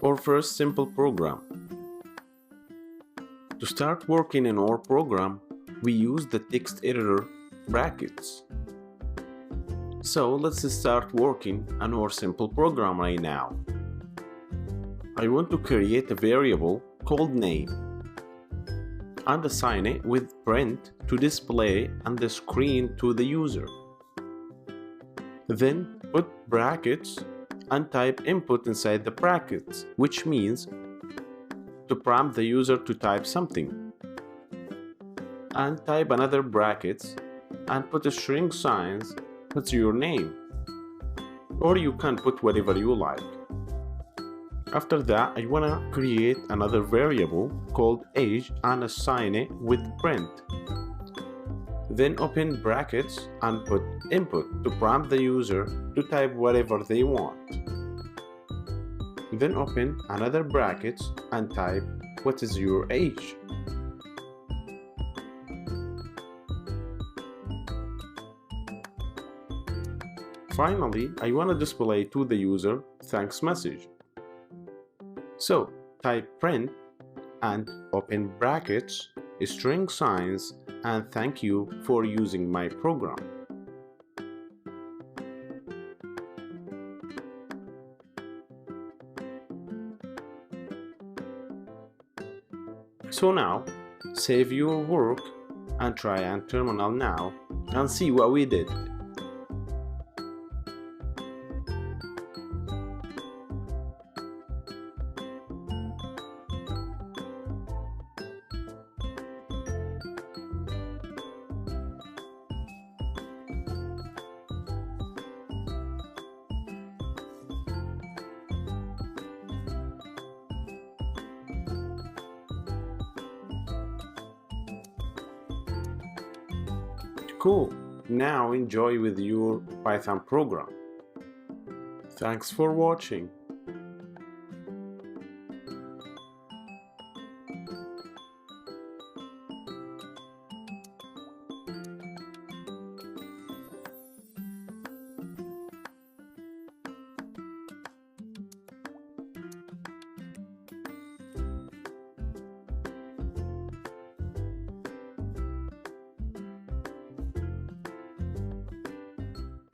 Our first simple program. To start working in our program, we use the text editor brackets. So let's start working on our simple program right now. I want to create a variable called name and assign it with print to display on the screen to the user. Then put brackets and type input inside the brackets, which means to prompt the user to type something. And type another brackets and put a string signs. That's your name, or you can put whatever you like. After that, I want to create another variable called age and assign it with print. Then open brackets and put input to prompt the user to type whatever they want. Then open another brackets and type what is your age. Finally, I want to display to the user thanks message. So type print and open brackets, string signs, and thank you for using my program. So now, save your work and try on terminal now and see what we did. Cool. Now enjoy with your Python program. Thanks for watching.